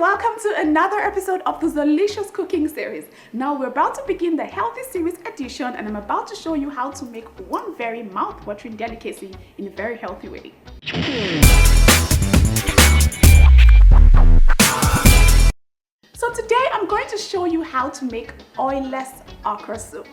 welcome to another episode of the Zeelicious cooking series. Now we're about to begin the healthy series edition, and I'm about to show you how to make one very mouth-watering delicacy in a very healthy way. So today I'm going to show you how to make oilless okra soup.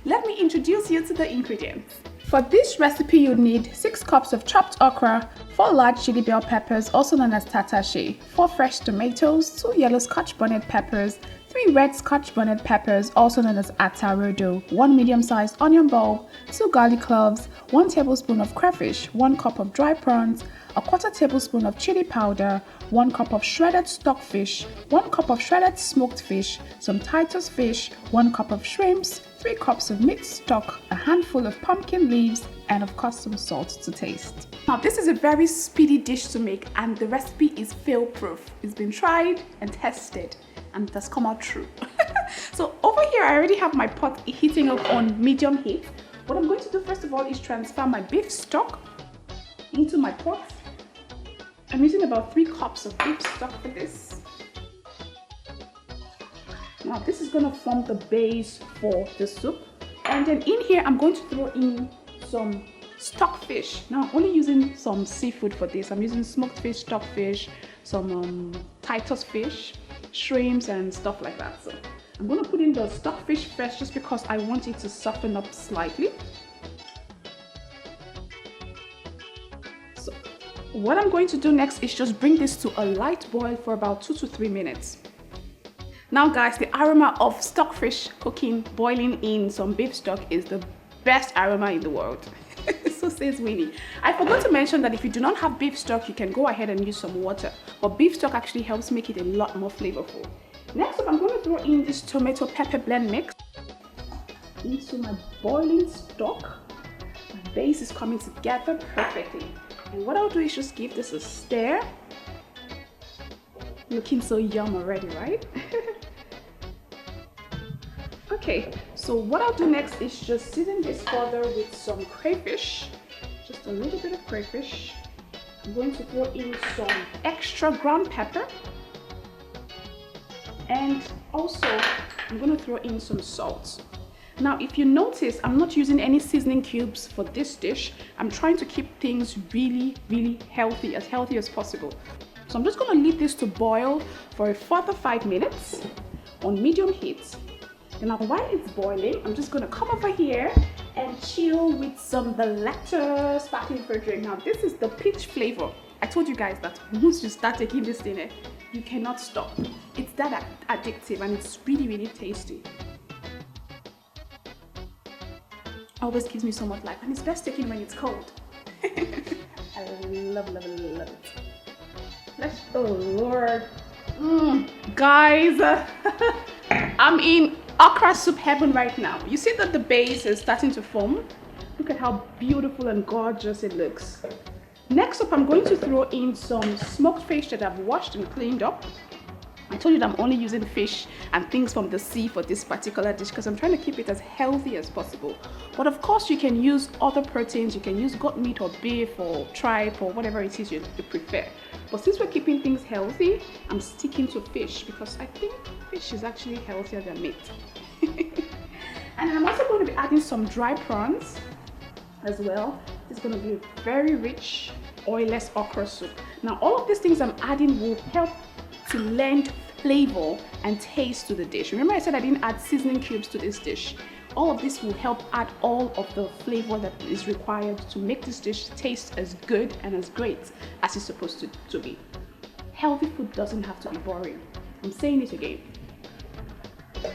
Let me introduce you to the ingredients. For this recipe, you need 6 cups of chopped okra, 4 large chili bell peppers, also known as tatashe, 4 fresh tomatoes, 2 yellow scotch bonnet peppers, 3 red scotch bonnet peppers, also known as atarodo, 1 medium-sized onion bulb, 2 garlic cloves, 1 tablespoon of crayfish, 1 cup of dry prawns, a 1/4 tablespoon of chili powder, 1 cup of shredded stockfish, 1 cup of shredded smoked fish, some Titus fish, 1 cup of shrimps, 3 cups of meat stock, a handful of pumpkin leaves, and of course some salt to taste. Now this is a very speedy dish to make, and the recipe is fail-proof. It's been tried and tested and it has come out true. So over here I already have my pot heating up on medium heat. What I'm going to do first of all is transfer my beef stock into my pot. I'm using about 3 cups of beef stock for this. Now this is going to form the base for the soup, and then in here I'm going to throw in some stockfish. Now I'm only using some seafood for this. I'm using smoked fish, stockfish, some Titus fish, shrimps and stuff like that. So I'm going to put in the stockfish first just because I want it to soften up slightly. So what I'm going to do next is just bring this to a light boil for about 2 to 3 minutes. Now guys, the aroma of stockfish cooking, boiling in some beef stock is the best aroma in the world. So says Winnie. I forgot to mention that if you do not have beef stock, you can go ahead and use some water. But beef stock actually helps make it a lot more flavorful. Next up, I'm going to throw in this tomato pepper blend mix into my boiling stock. My base is coming together perfectly. And what I'll do is just give this a stir. Looking so yum already, right? Okay, so what I'll do next is just season this further with some crayfish, just a little bit of crayfish. I'm going to throw in some extra ground pepper, and also I'm going to throw in some salt. Now if you notice, I'm not using any seasoning cubes for this dish. I'm trying to keep things really healthy as possible. So I'm just going to leave this to boil for a further 5 minutes on medium heat. And now while it's boiling, I'm just going to come over here and chill with the latter sparkling fruit drink. Now this is the peach flavor. I told you guys that once you start taking this thing, you cannot stop. It's that addictive, and it's really tasty. Always gives me so much life, and it's best taken when it's cold. I love it. Oh Lord, guys, I'm in okra soup heaven right now. You see that the base is starting to form. Look at how beautiful and gorgeous it looks. Next up, I'm going to throw in some smoked fish that I've washed and cleaned up. I told you that I'm only using fish and things from the sea for this particular dish because I'm trying to keep it as healthy as possible. But of course, you can use other proteins. You can use goat meat or beef or tripe or whatever it is you prefer. But since we're keeping things healthy, I'm sticking to fish because I think fish is actually healthier than meat. And I'm also going to be adding some dry prawns as well. It's going to be a very rich, oilless okra soup. Now all of these things I'm adding will help to lend flavor and taste to the dish. Remember I said I didn't add seasoning cubes to this dish. All of this will help add all of the flavor that is required to make this dish taste as good and as great as it's supposed to be. Healthy food doesn't have to be boring. I'm saying it again.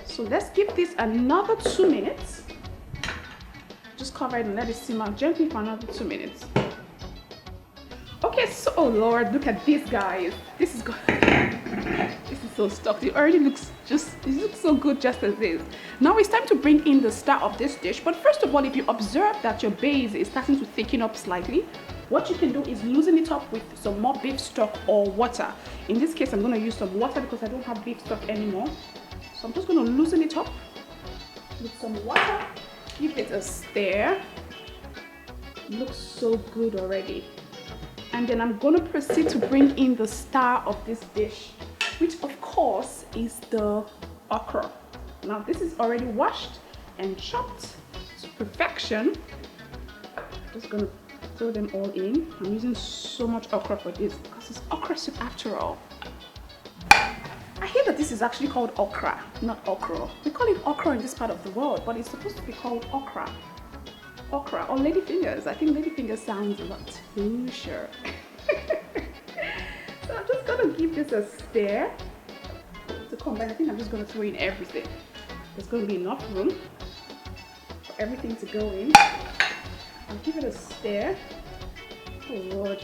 So let's give this another 2 minutes. Just cover it and let it simmer gently for another 2 minutes. Okay, so oh Lord, look at this, guys. This is good. This is so stuffed. It already looks so good just as is. Now it's time to bring in the star of this dish. But first of all, if you observe that your base is starting to thicken up slightly, what you can do is loosen it up with some more beef stock or water. In this case, I'm going to use some water because I don't have beef stock anymore. So I'm just going to loosen it up with some water. Give it a stir. It looks so good already. And then I'm going to proceed to bring in the star of this dish. which of course is the okra. Now this is already washed and chopped to perfection. Just gonna throw them all in. I'm using so much okra for this because it's okra soup after all. I hear that this is actually called okra, not okra. We call it okra in this part of the world, but it's supposed to be called okra. Okra or ladyfingers. I think ladyfingers sounds a lot too sure. So I'm just gonna give this a stir to combine. I think I'm just gonna throw in everything. There's gonna be enough room for everything to go in. I'll give it a stir. Oh Lord,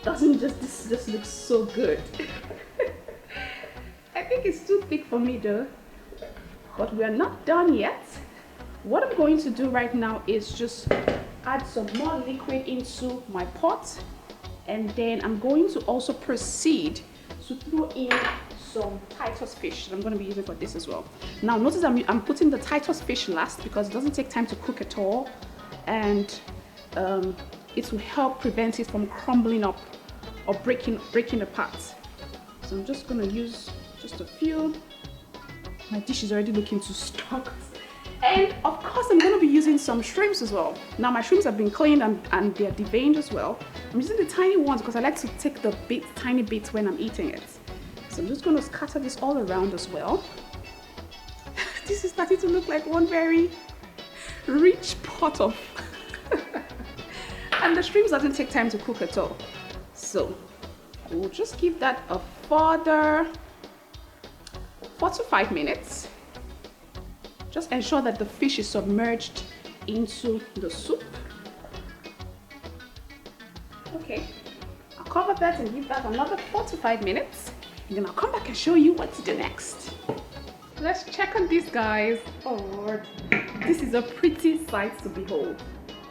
this just looks so good. I think it's too thick for me though, but we are not done yet. What I'm going to do right now is just add some more liquid into my pot, and then I'm going to also proceed to throw in some Titus fish that I'm going to be using for this as well. Now notice I'm putting the Titus fish last because it doesn't take time to cook at all, and it will help prevent it from crumbling up or breaking apart. So I'm just going to use just a few. My dish is already looking too stocked. And of course I'm going to be using some shrimps as well. Now my shrimps have been cleaned and they're deveined as well. I'm using the tiny ones because I like to take the tiny bits when I'm eating it. So I'm just going to scatter this all around as well. This is starting to look like one very rich pot of and the shrimps doesn't take time to cook at all. So we'll just give that a further 4 to 5 minutes. Just ensure that the fish is submerged into the soup. Okay, I'll cover that and give that another 4 to 5 minutes. And then I'll come back and show you what to do next. Let's check on this, guys. Oh Lord, this is a pretty sight to behold.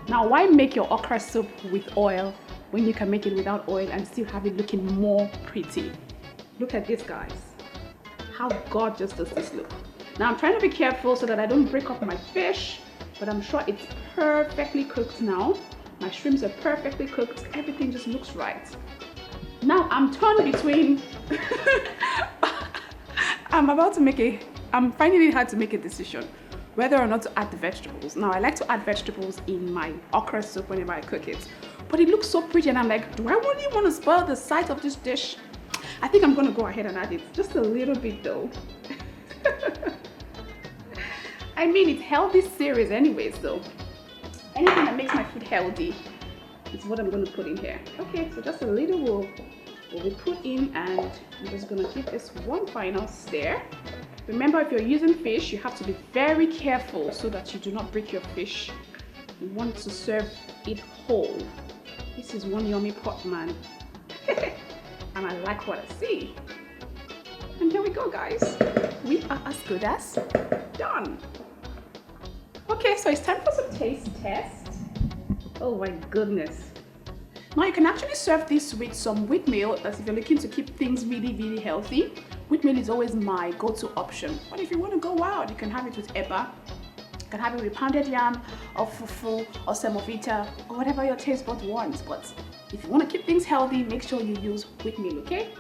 Now, why make your okra soup with oil when you can make it without oil and still have it looking more pretty? Look at this, guys. How gorgeous does this look? Now I'm trying to be careful so that I don't break up my fish, but I'm sure it's perfectly cooked now. My shrimps are perfectly cooked. Everything just looks right. Now I'm torn between I'm finding it hard to make a decision whether or not to add the vegetables. Now I like to add vegetables in my okra soup whenever I cook it, but it looks so pretty and I'm like, do I really want to spoil the sight of this dish? I think I'm gonna go ahead and add it, just a little bit though. I mean, it's healthy series anyways though. Anything that makes my food healthy is what I'm going to put in here. Okay, so just a little will be put in, and I'm just going to give this one final stir. Remember, if you're using fish, you have to be very careful so that you do not break your fish. You want to serve it whole. This is one yummy pot, man. And I like what I see. And here we go, guys. We are as good as done. Okay, so it's time for some taste test. Oh my goodness. Now you can actually serve this with some wheat meal, as if you're looking to keep things really, really healthy. Wheat meal is always my go-to option. But if you want to go wild, you can have it with eba. You can have it with pounded yam, or fufu, or semovita, or whatever your taste bud wants. But if you want to keep things healthy, make sure you use wheat meal, okay?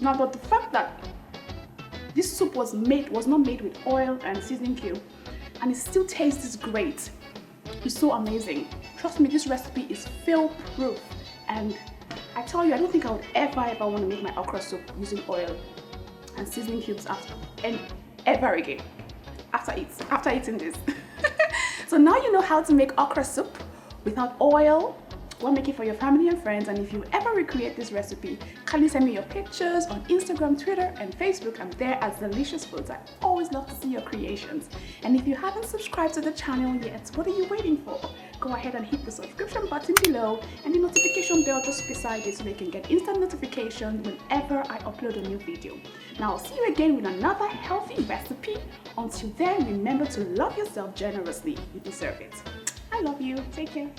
Now, but the fact that this soup was not made with oil and seasoning cube, and it still tastes great. It's so amazing. Trust me, this recipe is fail-proof. And I tell you, I don't think I would ever want to make my okra soup using oil and seasoning cubes ever again after eating this. So now you know how to make okra soup without oil. Go make it for your family and friends, and if you ever recreate this recipe, kindly send me your pictures on Instagram, Twitter, and Facebook. I'm there as Zeelicious Foods. I always love to see your creations. And if you haven't subscribed to the channel yet, what are you waiting for? Go ahead and hit the subscription button below and the notification bell just beside it so they can get instant notifications whenever I upload a new video. Now I'll see you again with another healthy recipe. Until then, remember to love yourself generously. You deserve it. I love you. Take care.